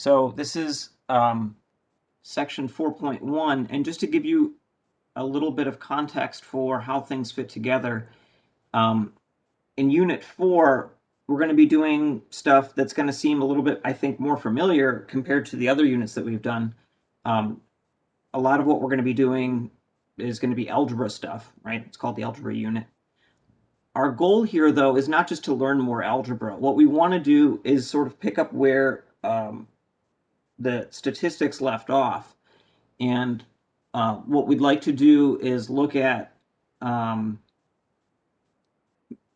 So this is section 4.1, and just to give you a little bit of context for how things fit together, in Unit 4, we're going to be doing stuff that's going to seem a little bit, I think, more familiar compared to the other units that we've done. A lot of what we're going to be doing is going to be algebra stuff, right? It's called the algebra unit. Our goal here, though, is not just to learn more algebra. What we want to do is sort of pick up where the statistics left off. And what we'd like to do is look at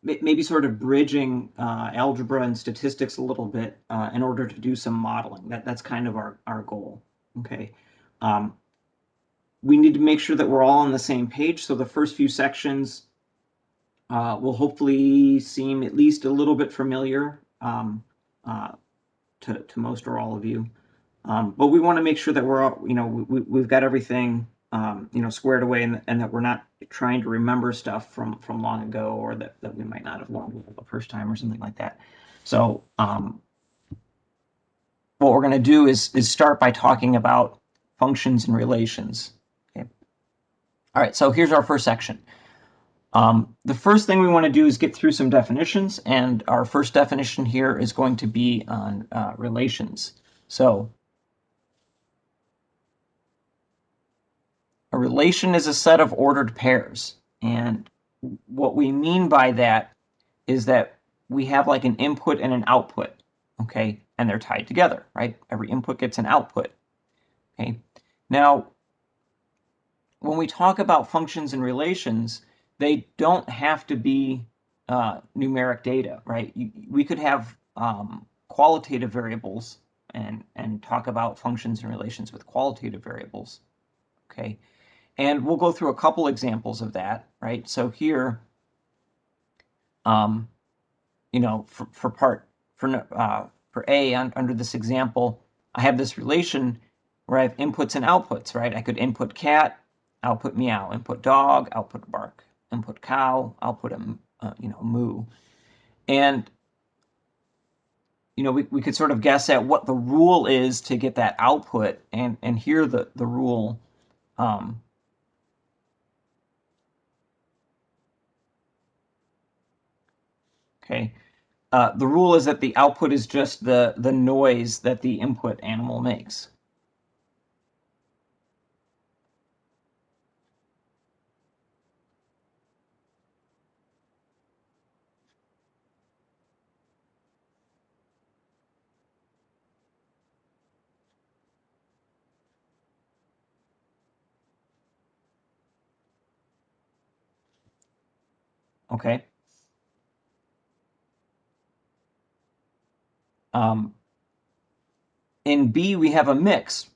maybe sort of bridging algebra and statistics a little bit in order to do some modeling. That's kind of our goal. Okay. We need to make sure that we're all on the same page. So the first few sections will hopefully seem at least a little bit familiar to most or all of you. But we want to make sure that we're all, we've got everything, squared away, and that we're not trying to remember stuff from long ago, or that we might not have learned the first time or something like that. So what we're going to do is start by talking about functions and relations. Okay. All right, so here's our first section. The first thing we want to do is get through some definitions, and our first definition here is going to be on relations. So a relation is a set of ordered pairs, and what we mean by that is that we have like an input and an output, okay, and they're tied together, right? Every input gets an output, okay? Now, when we talk about functions and relations, they don't have to be numeric data, right? We could have qualitative variables and talk about functions and relations with qualitative variables, okay? And we'll go through a couple examples of that, right? So here, for A, under this example, I have this relation where I have inputs and outputs, right? I could input cat, output meow, input dog, output bark, input cow, output moo. And we could sort of guess at what the rule is to get that output, and here the rule okay. The rule is that the output is just the noise that the input animal makes. Okay. In B, we have a mix.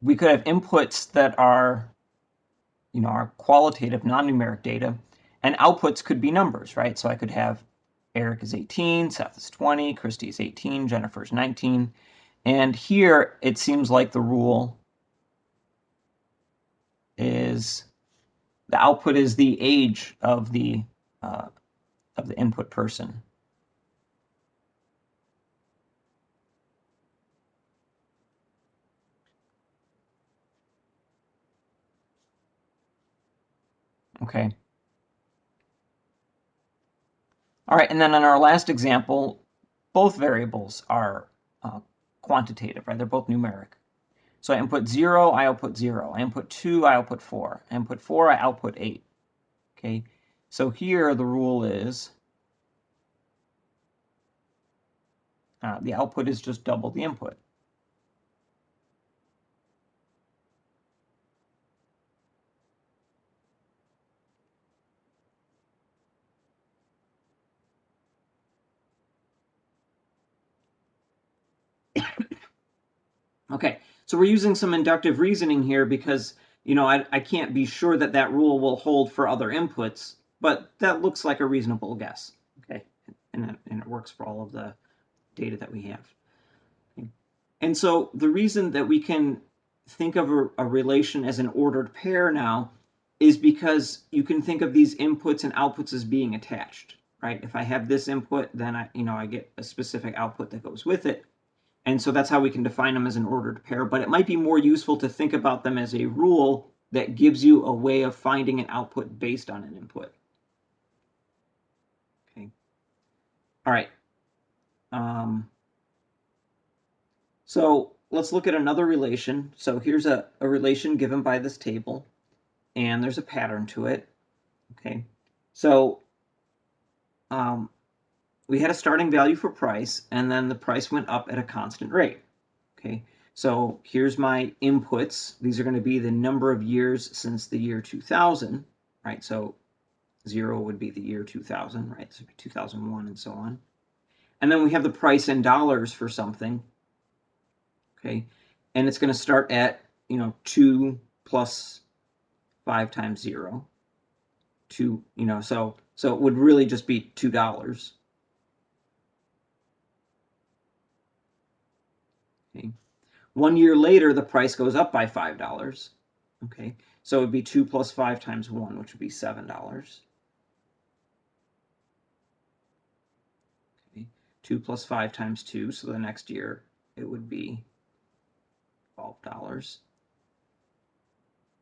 We could have inputs that are, our qualitative non-numeric data, and outputs could be numbers, right? So I could have Eric is 18, Seth is 20, Christy is 18, Jennifer is 19. And here, it seems like the rule is the output is the age of the input person. Okay. All right, and then in our last example, both variables are quantitative, right? They're both numeric. So I input 0, I output 0. I input 2, I output 4. I input 4, I output 8. Okay, so here the rule is the output is just double the input. Okay, so we're using some inductive reasoning here because, I can't be sure that that rule will hold for other inputs, but that looks like a reasonable guess, okay? And it works for all of the data that we have. Okay. And so the reason that we can think of a relation as an ordered pair now is because you can think of these inputs and outputs as being attached, right? If I have this input, then I get a specific output that goes with it. And so that's how we can define them as an ordered pair, but it might be more useful to think about them as a rule that gives you a way of finding an output based on an input. Okay. All right. So let's look at another relation. So here's a relation given by this table, and there's a pattern to it. Okay. So we had a starting value for price, and then the price went up at a constant rate. Okay. So here's my inputs. These are going to be the number of years since the year 2000, right? So 0 would be the year 2000, right? So 2001 and so on. And then we have the price in dollars for something, okay? And it's going to start at, 2 plus 5 times 0. 2, so it would really just be $2. Okay. 1 year later, the price goes up by $5. Okay. So it would be 2 plus 5 times 1, which would be $7. Okay. 2 plus 5 times 2, so the next year it would be $12.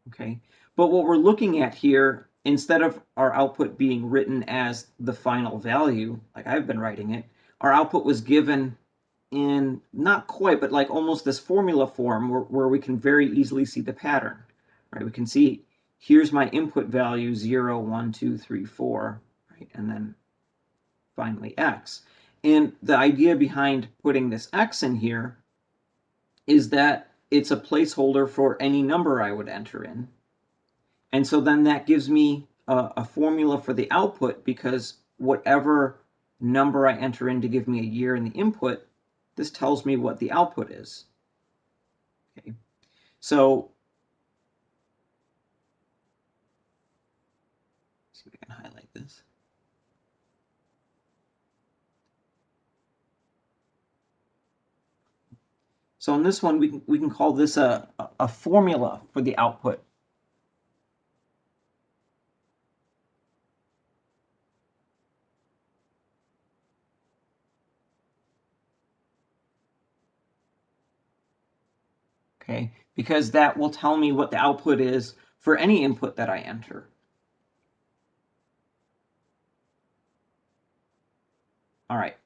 Okay. But what we're looking at here, instead of our output being written as the final value, like I've been writing it, our output was given in not quite, but like almost this formula form where we can very easily see the pattern, right? We can see here's my input value 0, 1, 2, 3, 4, right? And then finally x. And the idea behind putting this x in here is that it's a placeholder for any number I would enter in. And so then that gives me a formula for the output, because whatever number I enter in to give me a year in the input, this tells me what the output is. Okay. So let's see if I can highlight this. So in this one, we can call this a formula for the output. Okay, because that will tell me what the output is for any input that I enter. All right.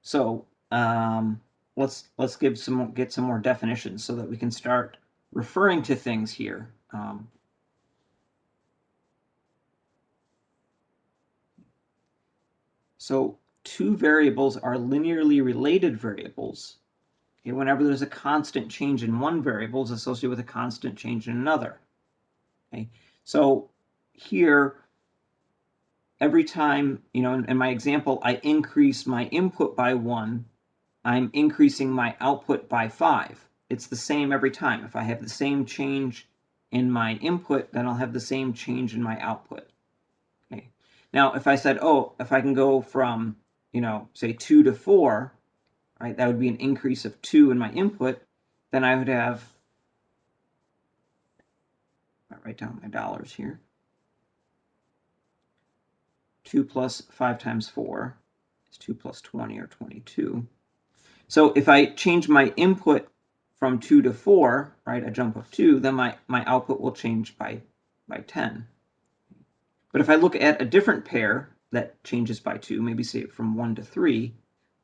So let's get some more definitions so that we can start referring to things here. So two variables are linearly related variables. Okay, whenever there's a constant change in one variable is associated with a constant change in another. Okay, so here, every time, in my example, I increase my input by 1, I'm increasing my output by 5. It's the same every time. If I have the same change in my input, then I'll have the same change in my output. Okay. Now, if I said, if I can go from, say 2 to 4, right, that would be an increase of 2 in my input, then I would have, I'll write down my dollars here, 2 plus 5 times 4 is 2 plus 20, or 22. So if I change my input from 2 to 4, right, a jump of 2, then my output will change by 10. But if I look at a different pair that changes by 2, maybe say from 1 to 3,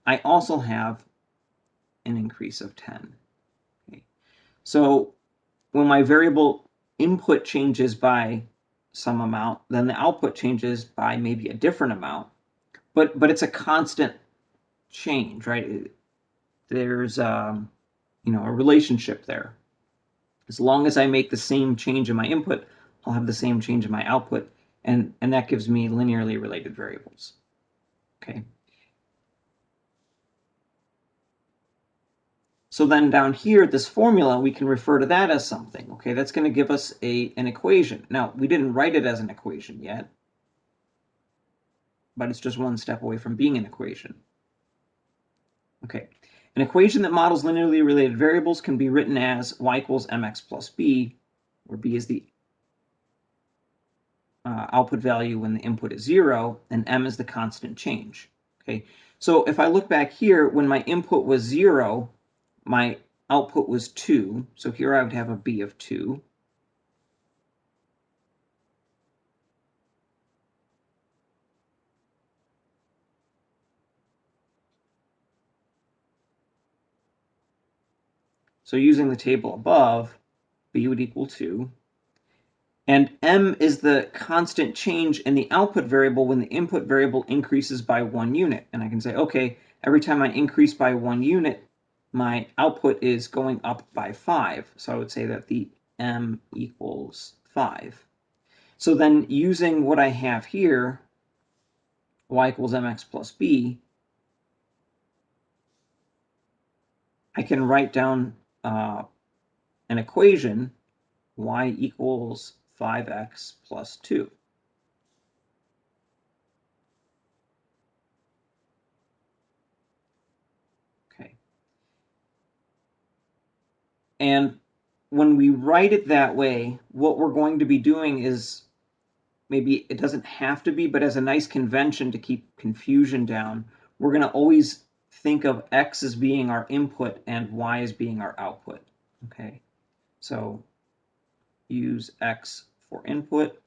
I also have an increase of 10. Okay. So when my variable input changes by some amount, then the output changes by maybe a different amount. But it's a constant change, right? There's a relationship there. As long as I make the same change in my input, I'll have the same change in my output, and that gives me linearly related variables. Okay. So then down here, this formula, we can refer to that as something. Okay, that's going to give us an equation. Now, we didn't write it as an equation yet, but it's just one step away from being an equation. Okay, an equation that models linearly related variables can be written as y equals mx plus b, where b is the output value when the input is 0, and m is the constant change. Okay, so if I look back here, when my input was 0, my output was 2. So here I would have a b of 2. So using the table above, b would equal 2. And m is the constant change in the output variable when the input variable increases by 1 unit. And I can say, okay, every time I increase by 1 unit, my output is going up by 5. So I would say that the m equals 5. So then using what I have here, y equals mx plus b, I can write down an equation, y equals 5x plus 2. Okay. And when we write it that way, what we're going to be doing is, maybe it doesn't have to be, but as a nice convention to keep confusion down, we're going to always think of x as being our input and y as being our output. Okay, so use x for input,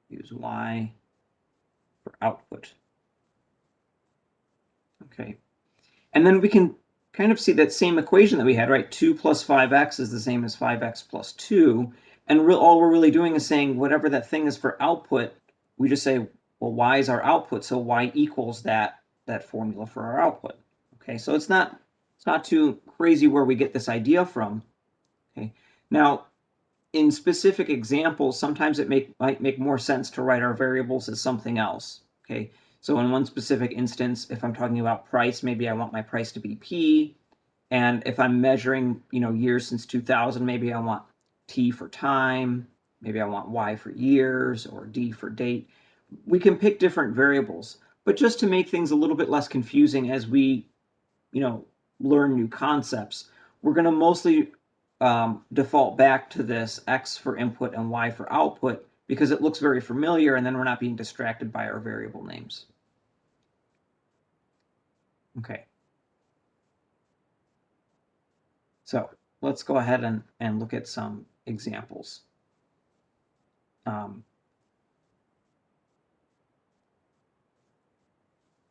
use y for output. Okay, and then we can kind of see that same equation that we had, right? 2 plus 5x is the same as 5x plus 2. And all we're really doing is saying whatever that thing is for output, we just say, well, y is our output, so y equals that formula for our output. Okay, so it's not too crazy where we get this idea from. Okay, now in specific examples, sometimes it might make more sense to write our variables as something else. Okay, so in one specific instance, if I'm talking about price, maybe I want my price to be P. And if I'm measuring, years since 2000, maybe I want T for time, maybe I want Y for years, or D for date. We can pick different variables, but just to make things a little bit less confusing as we, learn new concepts, we're going to mostly default back to this X for input and Y for output because it looks very familiar, and then we're not being distracted by our variable names. Okay. So let's go ahead and look at some examples.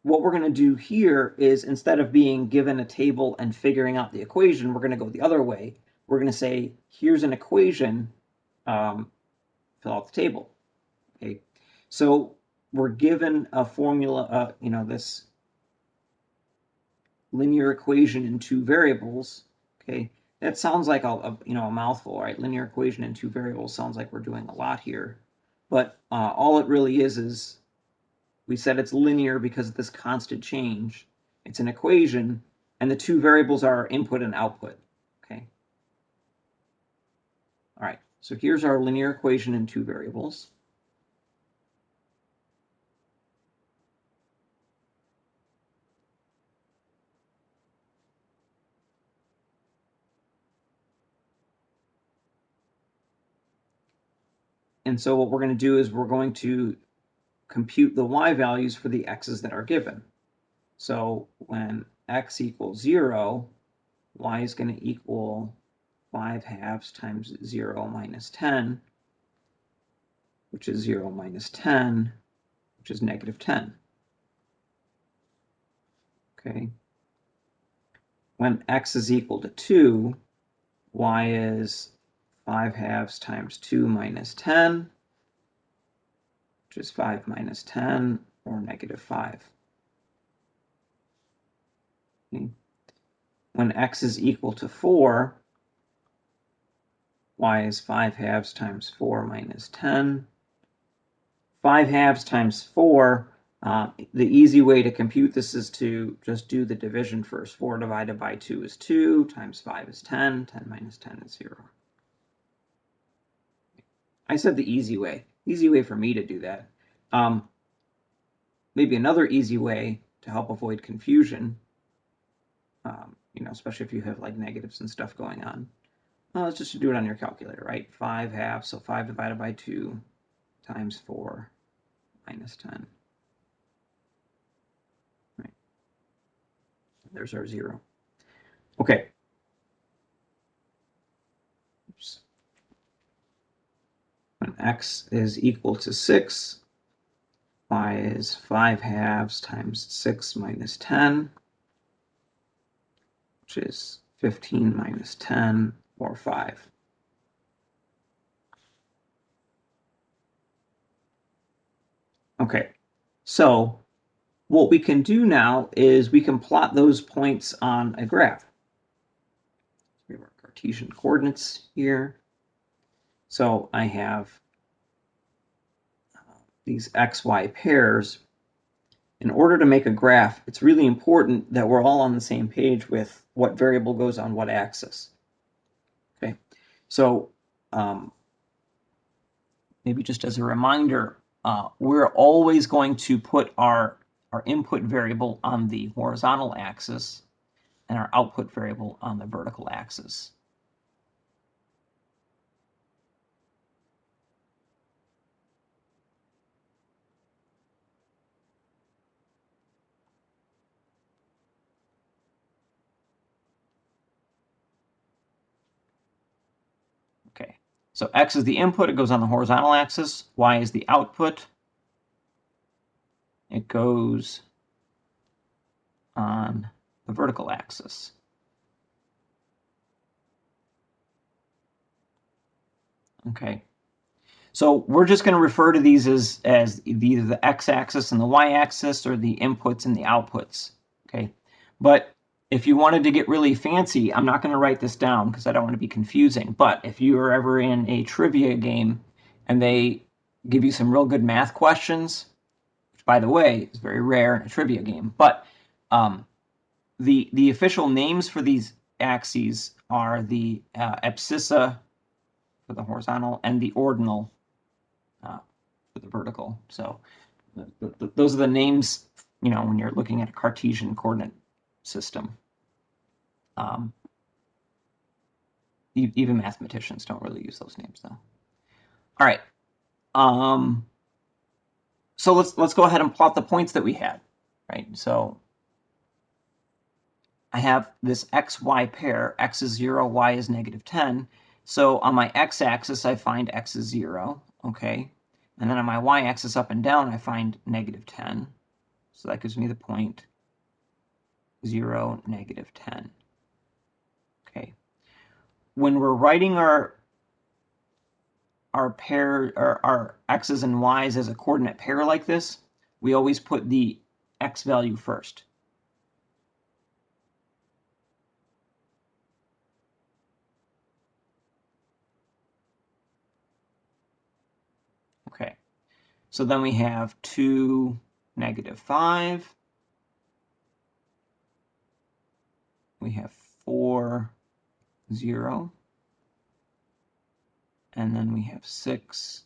What we're going to do here is, instead of being given a table and figuring out the equation, we're going to go the other way. We're going to say, here's an equation, fill out the table. Okay, so we're given a formula, this linear equation in two variables. Okay, that sounds like a mouthful, right? Linear equation in two variables sounds like we're doing a lot here, but all it really is we said it's linear because of this constant change. It's an equation, and the two variables are our input and output. Okay. All right, so here's our linear equation in two variables. And so what we're going to do is we're going to compute the y values for the x's that are given. So when x equals 0, y is going to equal 5/2 times 0 minus 10, which is 0 minus 10, which is negative 10. Okay. When x is equal to 2, y is 5/2 times 2 minus 10, which is 5 minus 10, or negative 5. Okay. When x is equal to 4, y is 5/2 times 4 minus 10. 5/2 times 4, the easy way to compute this is to just do the division first. 4 divided by 2 is 2, times 5 is 10, 10 minus 10 is 0. I said the easy way. Easy way for me to do that. Maybe another easy way to help avoid confusion, especially if you have like negatives and stuff going on, is just to do it on your calculator, right? 5/2, so 5 divided by 2 times 4 minus 10. Right. There's our 0. Okay. Oops. When x is equal to 6, y is 5/2 times 6 minus 10, which is 15 minus 10, or 5. Okay, so what we can do now is we can plot those points on a graph. We have our Cartesian coordinates here. So I have these xy pairs. In order to make a graph, it's really important that we're all on the same page with what variable goes on what axis. Okay, so maybe just as a reminder, we're always going to put our input variable on the horizontal axis and our output variable on the vertical axis. Okay, so x is the input, it goes on the horizontal axis. Y is the output, it goes on the vertical axis. Okay, so we're just going to refer to these as either the x-axis and the y-axis, or the inputs and the outputs. Okay, but if you wanted to get really fancy, I'm not going to write this down because I don't want to be confusing, but if you are ever in a trivia game and they give you some real good math questions, which by the way is very rare in a trivia game, but the official names for these axes are the abscissa for the horizontal and the ordinal for the vertical. So those are the names, when you're looking at a Cartesian coordinate system. Even mathematicians don't really use those names, though. All right. So let's go ahead and plot the points that we had, right? So I have this xy pair. X is 0, y is -10. So on my x-axis, I find x is 0, okay? And then on my y-axis up and down, I find -10. So that gives me the point 0, -10. Okay. When we're writing our pair, or our x's and y's as a coordinate pair like this, we always put the x value first. Okay. So then we have 2, -5. We have 4, 0. And then we have 6,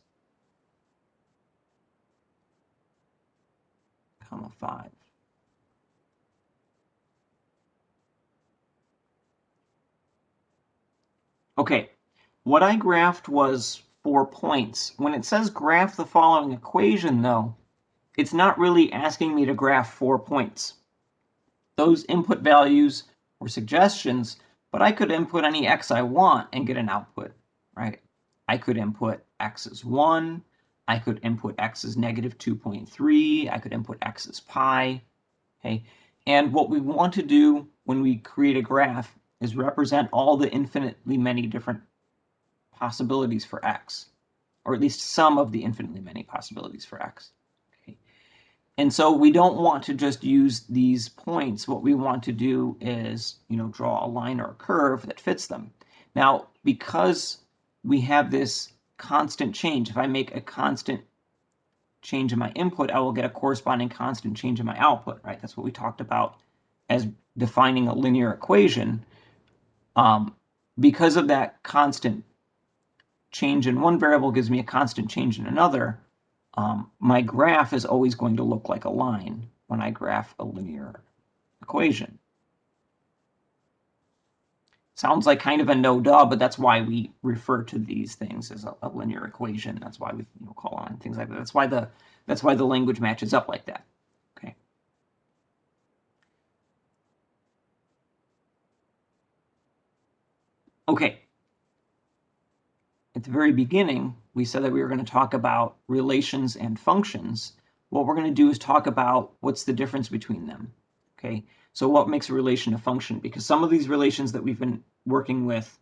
5. Okay, what I graphed was 4 points. When it says graph the following equation, though, it's not really asking me to graph 4 points. Those input values were suggestions, but I could input any x I want and get an output, right? I could input x is 1. I could input x is -2.3. I could input x is pi. Okay, and what we want to do when we create a graph is represent all the infinitely many different possibilities for x, or at least some of the infinitely many possibilities for x. Okay. And so we don't want to just use these points. What we want to do is, draw a line or a curve that fits them. Now, because we have this constant change, if I make a constant change in my input, I will get a corresponding constant change in my output, right? That's what we talked about as defining a linear equation. Because of that constant change in one variable gives me a constant change in another, my graph is always going to look like a line when I graph a linear equation. Sounds like kind of a no-duh, but that's why we refer to these things as a linear equation. That's why we call on things like that. That's why the language matches up like that. Okay. Okay. At the very beginning, we said that we were going to talk about relations and functions. What we're going to do is talk about what's the difference between them. Okay. So what makes a relation a function? Because some of these relations that we've been working with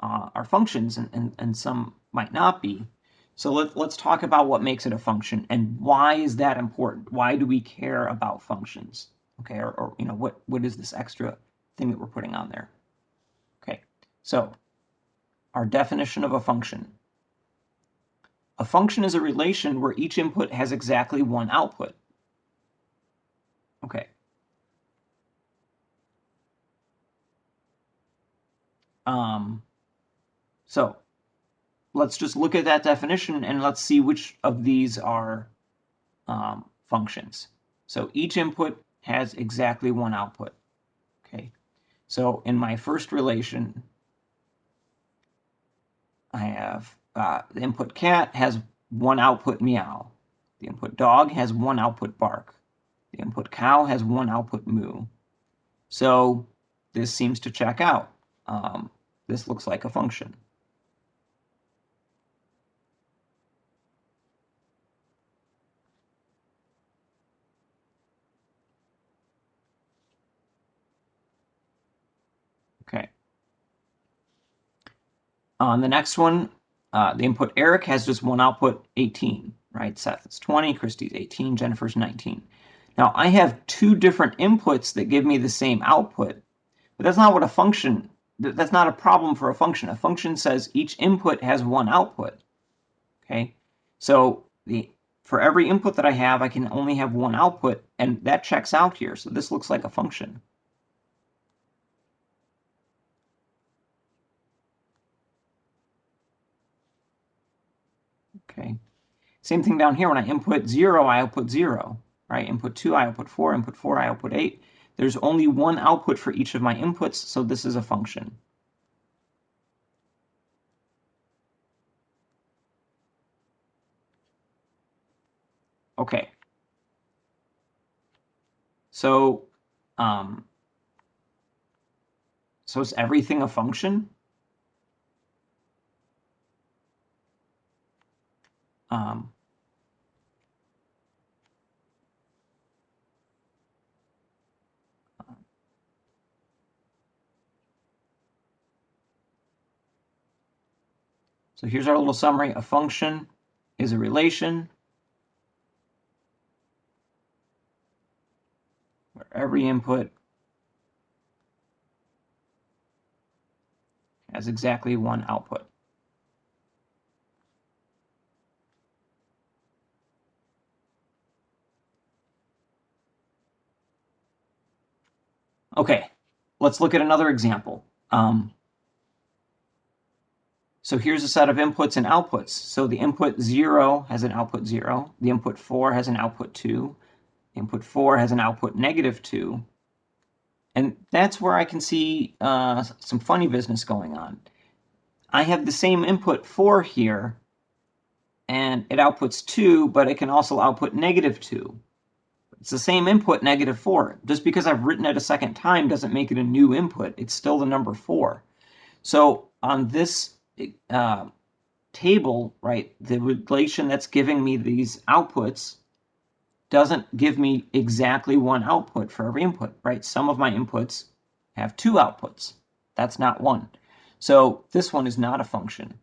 are functions and some might not be. So let's talk about what makes it a function and why is that important? Why do we care about functions? Okay, or what is this extra thing that we're putting on there? Okay, so our definition of a function. A function is a relation where each input has exactly one output. Okay. So let's just look at that definition and let's see which of these are functions. So each input has exactly one output. Okay. So in my first relation, I have the input cat has one output meow. The input dog has one output bark. The input cow has one output moo. So this seems to check out. This looks like a function. Okay. On the next one, the input Eric has just one output, 18, right? Seth is 20, Christy's 18, Jennifer's 19. Now I have two different inputs that give me the same output, but that's not what a function, that's not a problem for a function. A function says each input has one output, okay? So for every input that I have, I can only have one output, and that checks out here. So this looks like a function. Okay. Same thing down here. When I input 0, I output 0. Right? Input 2, I output 4. Input 4, I output 8. There's only one output for each of my inputs, so this is a function. Okay. So, so is everything a function? So here's our little summary. A function is a relation where every input has exactly one output. Okay, let's look at another example. So here's a set of inputs and outputs. So the input 0 has an output 0. The input 4 has an output 2. Input 4 has an output -2. And that's where I can see some funny business going on. I have the same input 4 here, and it outputs 2, but it can also output -2. It's the same input, -4. Just because I've written it a second time doesn't make it a new input. It's still the number 4. So on this table, right, the relation that's giving me these outputs doesn't give me exactly one output for every input, right? Some of my inputs have two outputs. That's not one. So this one is not a function.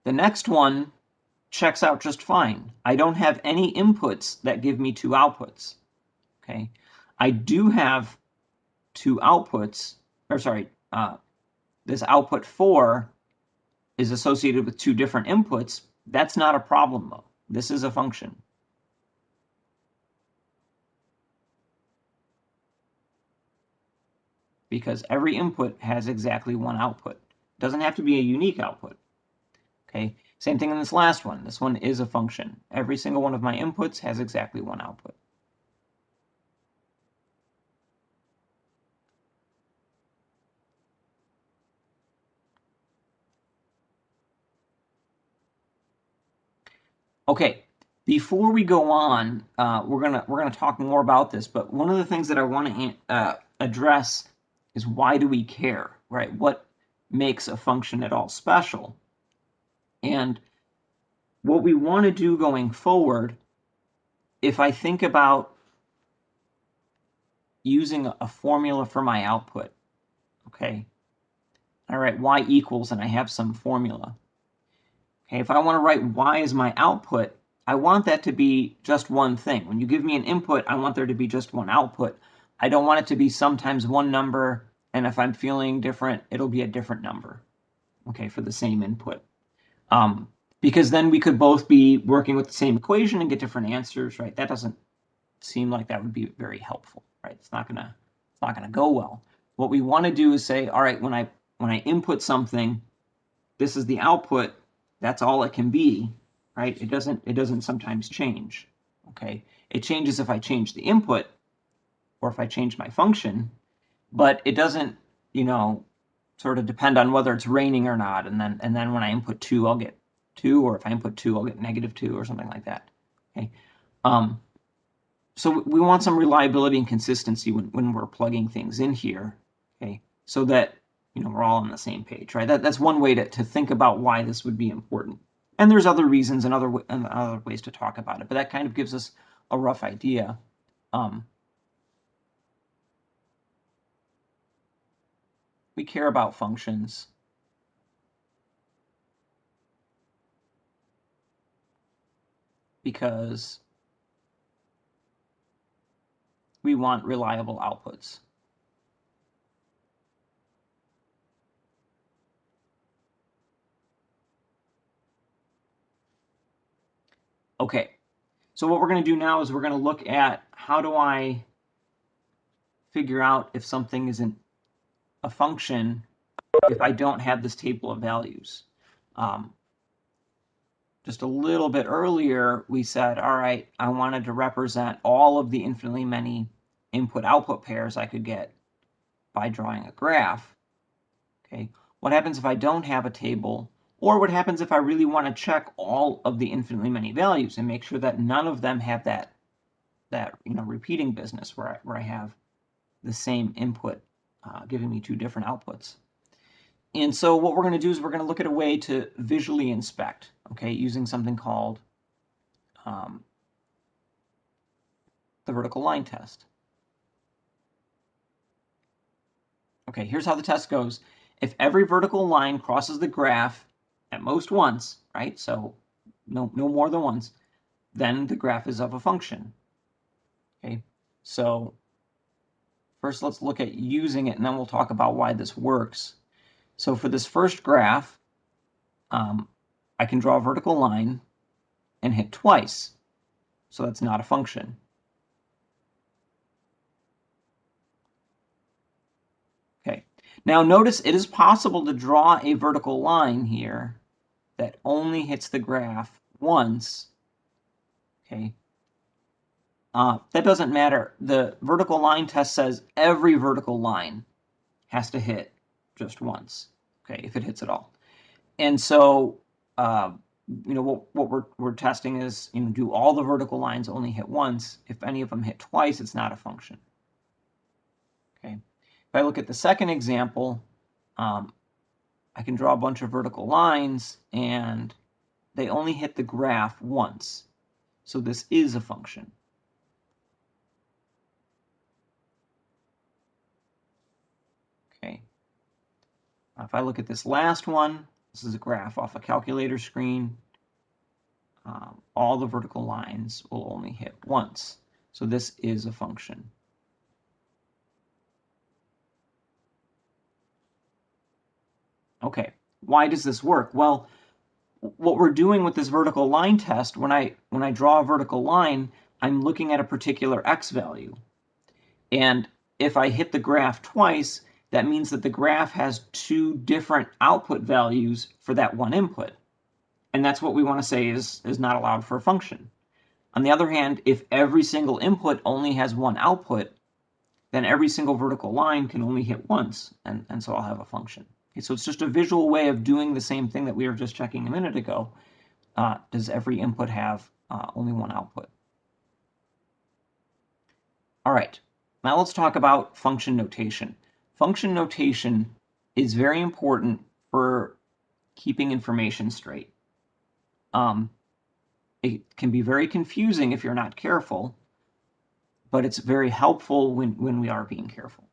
The next one checks out just fine. I don't have any inputs that give me two outputs. Okay, I do have two outputs, or sorry, this output 4 is associated with two different inputs. That's not a problem though. This is a function. because every input has exactly one output. It doesn't have to be a unique output. Okay, same thing in this last one. This one is a function. Every single one of my inputs has exactly one output. Okay, before we go on, we're gonna talk more about this. But one of the things that I want to address is, why do we care, right? What makes a function at all special? And what we want to do going forward, if I think about using a formula for my output, okay, all right, y equals, and I have some formula. Okay, if I want to write y as my output, I want that to be just one thing. When you give me an input, I want there to be just one output. I don't want it to be sometimes one number, and if I'm feeling different, it'll be a different number, okay, for the same input. Because then we could both be working with the same equation and get different answers, right? That doesn't seem like that would be very helpful, right? It's not gonna go well. What we want to do is say, all right, when I input something, this is the output. That's all it can be, right? It doesn't sometimes change. Okay, it changes if I change the input or if I change my function, but it doesn't, sort of depend on whether it's raining or not. And then when I input 2, I'll get 2, or if I input 2, I'll get -2 or something like that. Okay. So we want some reliability and consistency when we're plugging things in here, okay, so that we're all on the same page, right? That's one way to think about why this would be important. And there's other reasons and other ways to talk about it, but that kind of gives us a rough idea. We care about functions because we want reliable outputs. Okay, so what we're going to do now is we're going to look at, how do I figure out if something isn't a function if I don't have this table of values. Just a little bit earlier, we said, all right, I wanted to represent all of the infinitely many input-output pairs I could get by drawing a graph. Okay, what happens if I don't have a table? Or what happens if I really want to check all of the infinitely many values and make sure that none of them have that repeating business where I have the same input giving me two different outputs? And so what we're going to do is we're going to look at a way to visually inspect, okay, using something called the vertical line test. Okay, here's how the test goes. If every vertical line crosses the graph at most once, right, so no more than once, then the graph is of a function. Okay, so first let's look at using it, and then we'll talk about why this works. So for this first graph, I can draw a vertical line and hit twice, so that's not a function. Okay, now notice it is possible to draw a vertical line here that only hits the graph once. Okay, that doesn't matter. The vertical line test says every vertical line has to hit just once, okay, if it hits at all. And so, what we're testing is, do all the vertical lines only hit once? If any of them hit twice, it's not a function. Okay. If I look at the second example, I can draw a bunch of vertical lines, and they only hit the graph once. So this is a function. Okay. If I look at this last one, this is a graph off a calculator screen. All the vertical lines will only hit once. So this is a function. Okay, why does this work? Well, what we're doing with this vertical line test, when I draw a vertical line, I'm looking at a particular x value. And if I hit the graph twice, that means that the graph has two different output values for that one input. And that's what we want to say is not allowed for a function. On the other hand, if every single input only has one output, then every single vertical line can only hit once, and so I'll have a function. Okay, so it's just a visual way of doing the same thing that we were just checking a minute ago. Does every input have only one output? All right, now let's talk about function notation. Function notation is very important for keeping information straight. It can be very confusing if you're not careful, but it's very helpful when we are being careful.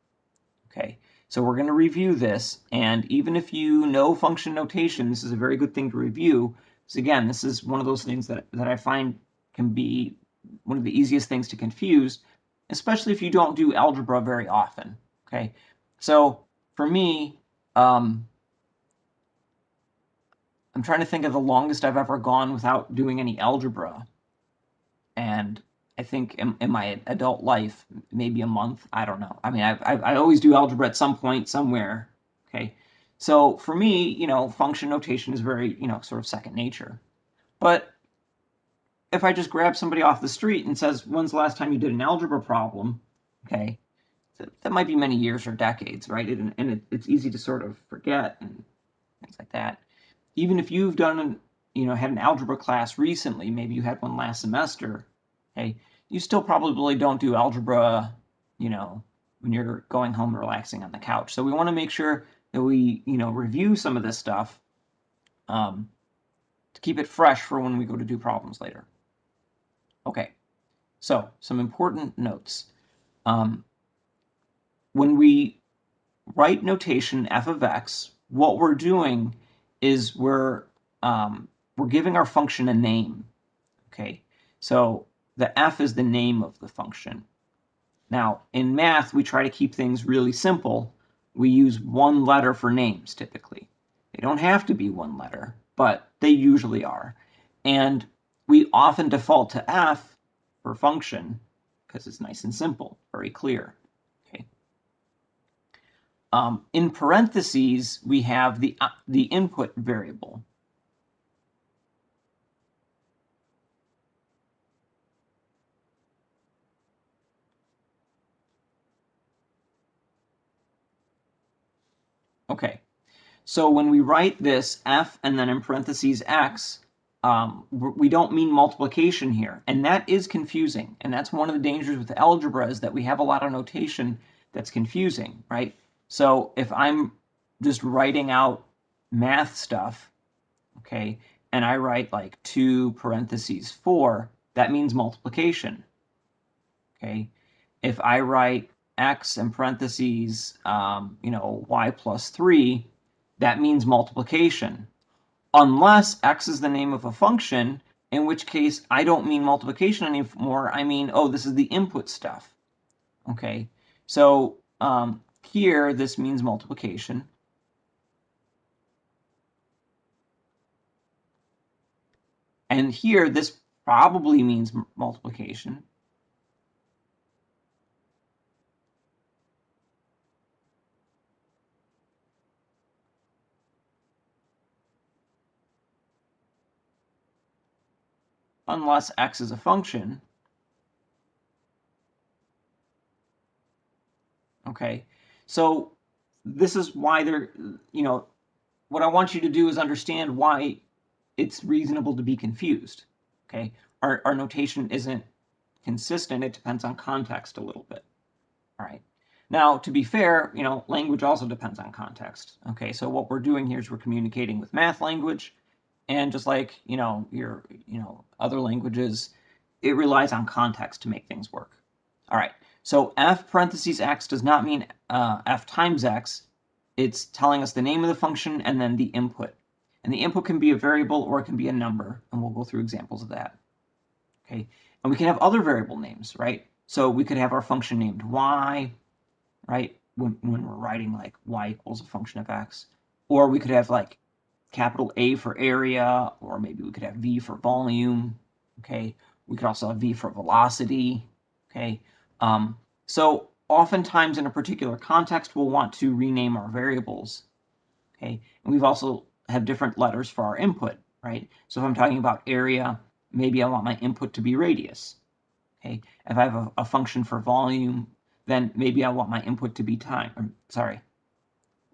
Okay, so we're going to review this, and even if you know function notation, this is a very good thing to review, because again, this is one of those things that I find can be one of the easiest things to confuse, especially if you don't do algebra very often. Okay, so for me, I'm trying to think of the longest I've ever gone without doing any algebra, and I think in my adult life, maybe a month. I don't know. I mean, I always do algebra at some point somewhere. Okay, so for me, function notation is very, sort of second nature. But if I just grab somebody off the street and says, "When's the last time you did an algebra problem?" Okay, that might be many years or decades, right? And it's easy to sort of forget and things like that. Even if you've done, had an algebra class recently, maybe you had one last semester, okay, you still probably don't do algebra, when you're going home and relaxing on the couch. So we want to make sure that we, review some of this stuff to keep it fresh for when we go to do problems later. Okay, so some important notes. When we write notation f of x, what we're doing is we're giving our function a name. Okay, so the f is the name of the function. Now, in math, we try to keep things really simple. We use one letter for names typically. They don't have to be one letter, but they usually are. And we often default to f for function because it's nice and simple, very clear. Okay. In parentheses, we have the input variable. Okay, so when we write this f and then in parentheses x, we don't mean multiplication here, and that is confusing. And that's one of the dangers with algebra is that we have a lot of notation that's confusing, right? So if I'm just writing out math stuff, okay, and I write like 2 parentheses 4, that means multiplication, okay? If I write x in parentheses, y plus 3, that means multiplication. Unless x is the name of a function, in which case I don't mean multiplication anymore. I mean, oh, this is the input stuff. Okay, so here this means multiplication. And here this probably means multiplication. Unless x is a function. Okay, so this is why what I want you to do is understand why it's reasonable to be confused. Okay, our notation isn't consistent. It depends on context a little bit. All right. Now, to be fair, language also depends on context. Okay, so what we're doing here is we're communicating with math language, and just like your other languages, it relies on context to make things work. All right. So f parentheses x does not mean f times x. It's telling us the name of the function and then the input. And the input can be a variable or it can be a number, and we'll go through examples of that. Okay, and we can have other variable names, right? So we could have our function named y, right? When we're writing like y equals a function of x. Or we could have like capital A for area, or maybe we could have v for volume, okay? We could also have v for velocity, okay? So oftentimes in a particular context, we'll want to rename our variables. Okay, and we've also have different letters for our input, right? So if I'm talking about area, maybe I want my input to be radius. Okay, if I have a function for volume, then maybe I want my input to be time. Sorry,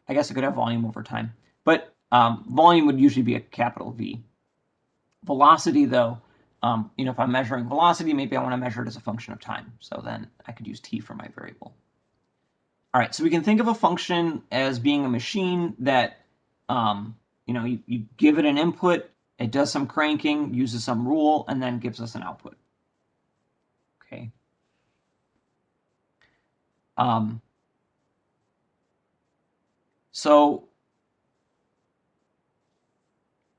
I guess I could have volume over time, but volume would usually be a capital V. Velocity, though, if I'm measuring velocity, maybe I want to measure it as a function of time. So then I could use t for my variable. All right, so we can think of a function as being a machine that, you give it an input, it does some cranking, uses some rule, and then gives us an output. Okay. So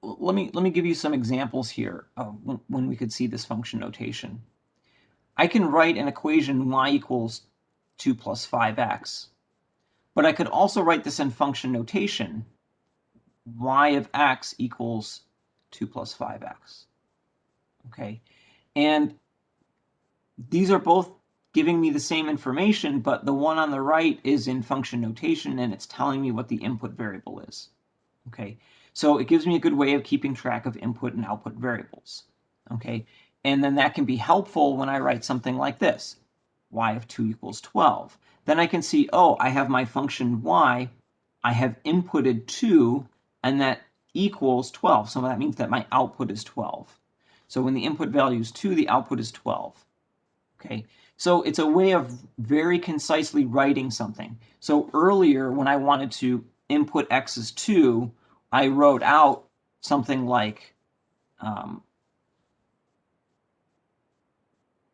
let me give you some examples here of when we could see this function notation. I can write an equation y equals 2 plus 5x, but I could also write this in function notation, y of x equals 2 plus 5x. Okay, and these are both giving me the same information, but the one on the right is in function notation and it's telling me what the input variable is. Okay, so it gives me a good way of keeping track of input and output variables. Okay, and then that can be helpful when I write something like this, y of 2 equals 12. Then I can see, oh, I have my function y, I have inputted 2, and that equals 12. So that means that my output is 12. So when the input value is 2, the output is 12. Okay, so it's a way of very concisely writing something. So earlier, when I wanted to input x is 2, I wrote out something like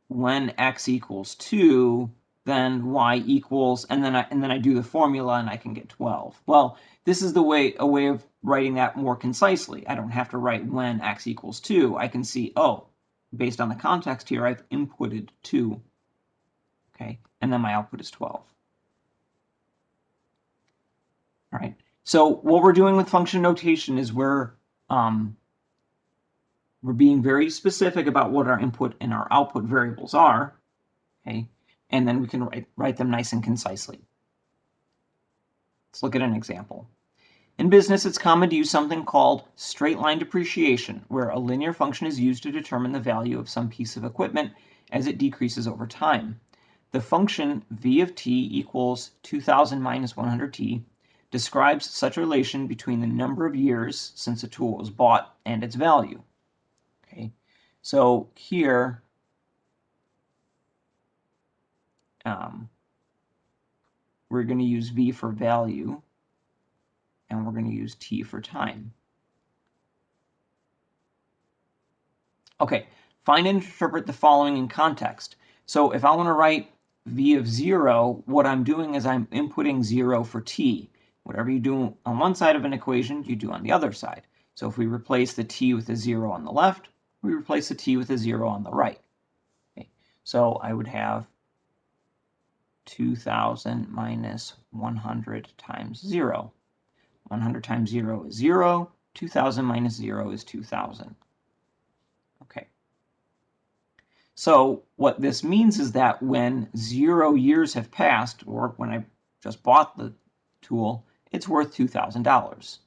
when x equals 2, then y equals, and then I do the formula and I can get 12. Well, this is a way of writing that more concisely. I don't have to write when x equals 2. I can see, oh, based on the context here, I've inputted 2. Okay, and then my output is 12. All right, so what we're doing with function notation is we're being very specific about what our input and our output variables are, okay, and then we can write them nice and concisely. Let's look at an example. In business, it's common to use something called straight line depreciation, where a linear function is used to determine the value of some piece of equipment as it decreases over time. The function v of t equals 2000 minus 100t describes such a relation between the number of years since a tool was bought and its value. Okay, so here we're going to use v for value, and we're going to use t for time. Okay, find and interpret the following in context. So if I want to write v of 0, what I'm doing is I'm inputting 0 for t. Whatever you do on one side of an equation, you do on the other side. So if we replace the t with a 0 on the left, we replace the t with a 0 on the right. Okay, so I would have 2000 minus 100 times 0. 100 times 0 is 0. 2000 minus 0 is 2000. Okay. So what this means is that when 0 years have passed, or when I just bought the tool, it's worth $2,000.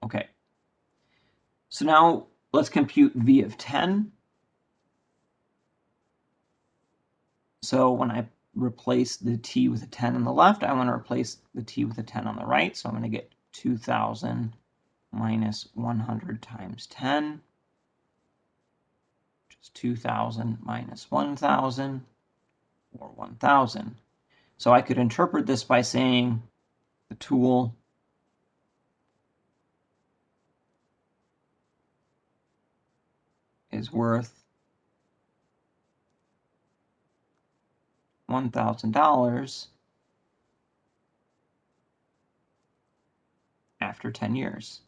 Okay. So now let's compute v of 10. So when I replace the t with a 10 on the left, I want to replace the t with a 10 on the right. So I'm going to get 2,000 minus 100 times 10, which is 2,000 minus 1,000, or 1,000. So I could interpret this by saying the tool is worth $1,000 after 10 years.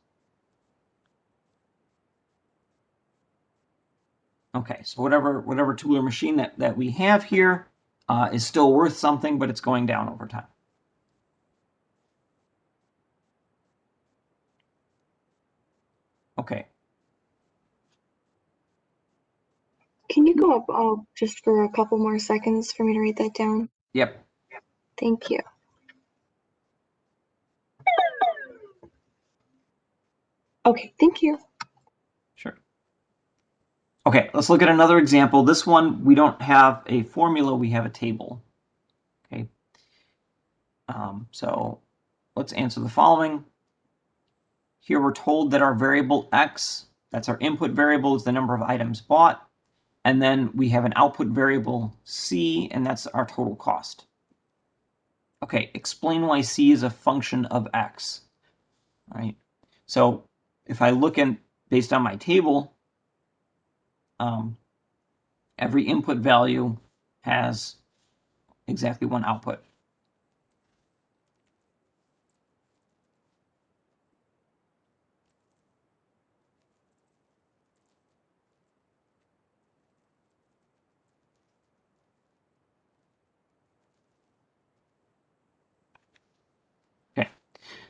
Okay, so whatever tool or machine that we have here is still worth something, but it's going down over time. Okay. Can you go up just for a couple more seconds for me to write that down? Yep. Thank you. Okay, thank you. Sure. Okay, let's look at another example. This one, we don't have a formula, we have a table. Okay. So let's answer the following. Here we're told that our variable x, that's our input variable, is the number of items bought. And then we have an output variable c, and that's our total cost. Okay, explain why c is a function of x. All right. So if I look in based on my table, every input value has exactly one output. Okay,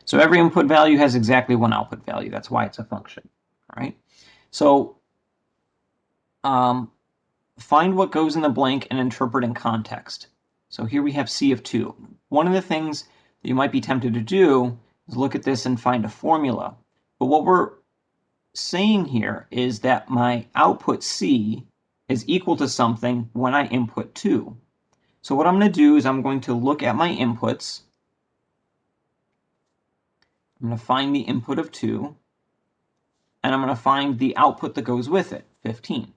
so every input value has exactly one output value. That's why it's a function. All right. So find what goes in the blank and interpret in context. So here we have C of 2. One of the things that you might be tempted to do is look at this and find a formula. But what we're saying here is that my output C is equal to something when I input 2. So what I'm going to do is I'm going to look at my inputs. I'm going to find the input of 2, and I'm going to find the output that goes with it, 15.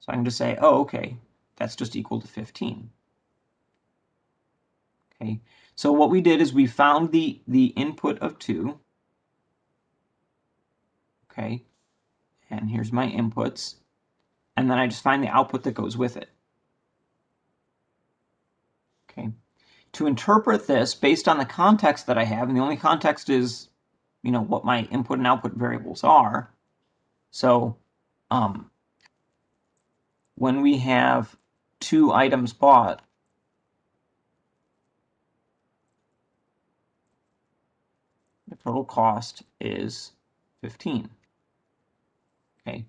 So I can just say, oh, okay, that's just equal to 15. Okay, so what we did is we found the input of 2. Okay, and here's my inputs. And then I just find the output that goes with it. Okay, to interpret this based on the context that I have, and the only context is, what my input and output variables are. So when we have 2 items bought, the total cost is 15. Okay.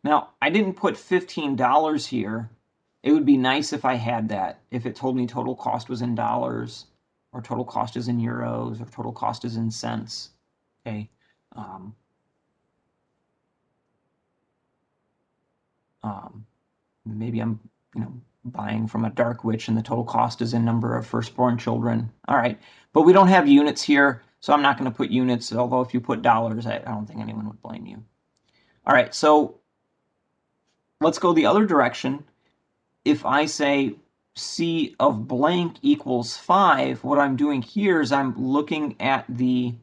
Now, I didn't put $15 here. It would be nice if I had that, if it told me total cost was in dollars, or total cost is in euros, or total cost is in cents. Okay. Maybe I'm, buying from a dark witch and the total cost is in number of firstborn children. All right. But we don't have units here, so I'm not going to put units, although if you put dollars, I don't think anyone would blame you. All right, so let's go the other direction. If I say C of blank equals 5, what I'm doing here is I'm looking at the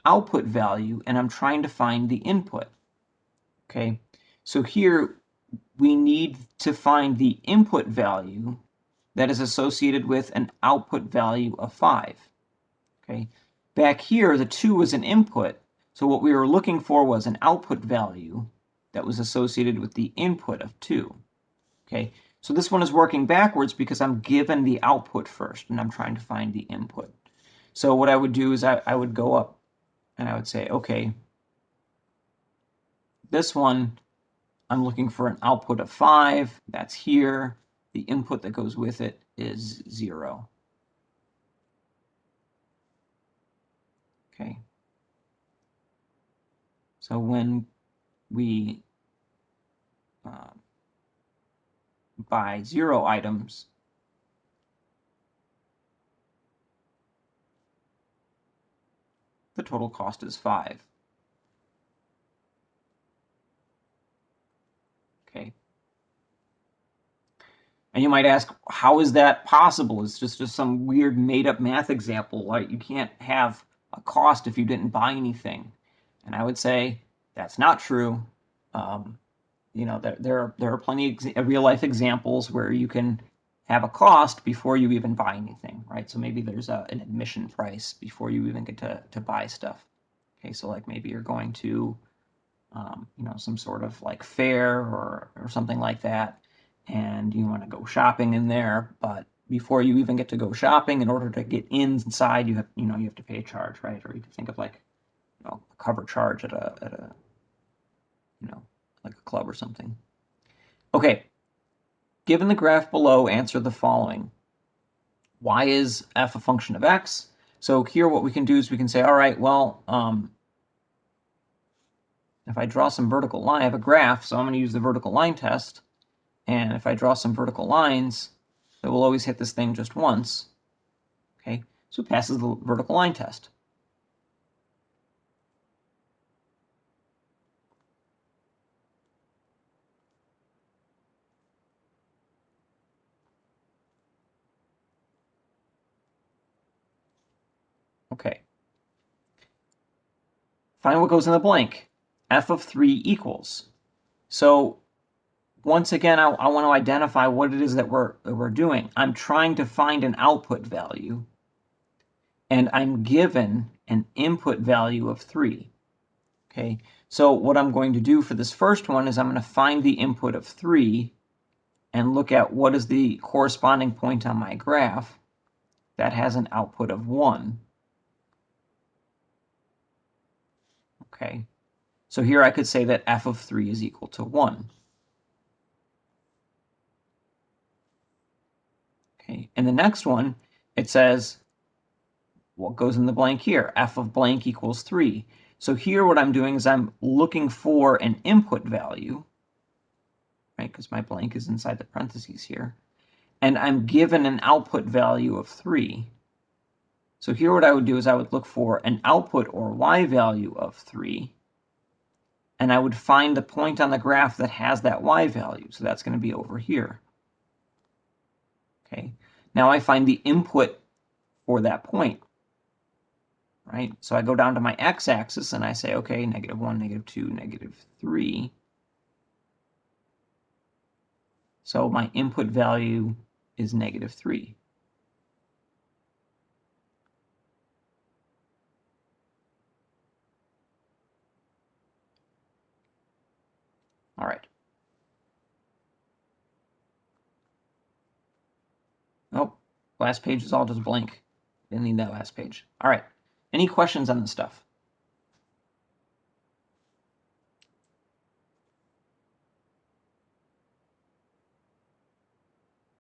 output value and I'm trying to find the input. Okay, so here we need to find the input value that is associated with an output value of 5. Okay, back here the 2 was an input, so what we were looking for was an output value that was associated with the input of 2. Okay, so this one is working backwards because I'm given the output first and I'm trying to find the input. So what I would do is I would go up and I would say, okay, this one, I'm looking for an output of 5. That's here. The input that goes with it is 0. Okay. So when we buy 0 items, the total cost is 5. Okay. And you might ask, how is that possible? It's just some weird made-up math example. Right? You can't have a cost if you didn't buy anything. And I would say that's not true. There are plenty of real-life examples where you can have a cost before you even buy anything, right? So maybe there's an admission price before you even get to buy stuff. Okay, so like maybe you're going to some sort of like fair or something like that, and you want to go shopping in there, but before you even get to go shopping, in order to get inside, you have to pay a charge, right? Or you can think of like a cover charge at a like a club or something. Okay, given the graph below, answer the following. Y is f a function of x. So here what we can do is we can say, all right, well, if I draw some vertical line, I have a graph, so I'm going to use the vertical line test. And if I draw some vertical lines, it will always hit this thing just once. Okay, so it passes the vertical line test. Okay. Find what goes in the blank. F of 3 equals. So once again, I want to identify what it is that we're doing. I'm trying to find an output value, and I'm given an input value of 3. Okay, so what I'm going to do for this first one is I'm going to find the input of 3 and look at what is the corresponding point on my graph that has an output of 1. Okay, so here I could say that f of 3 is equal to 1. Okay, and the next one, it says, what goes in the blank here? F of blank equals 3. So here what I'm doing is I'm looking for an input value, right, because my blank is inside the parentheses here, and I'm given an output value of 3. So here what I would do is I would look for an output or y value of 3, and I would find the point on the graph that has that y value. So that's going to be over here. Okay. Now I find the input for that point, right? So I go down to my x-axis and I say, okay, -1, -2, -3. So my input value is -3. All right. Oh, last page is all just blank. Didn't need that last page. All right. Any questions on this stuff?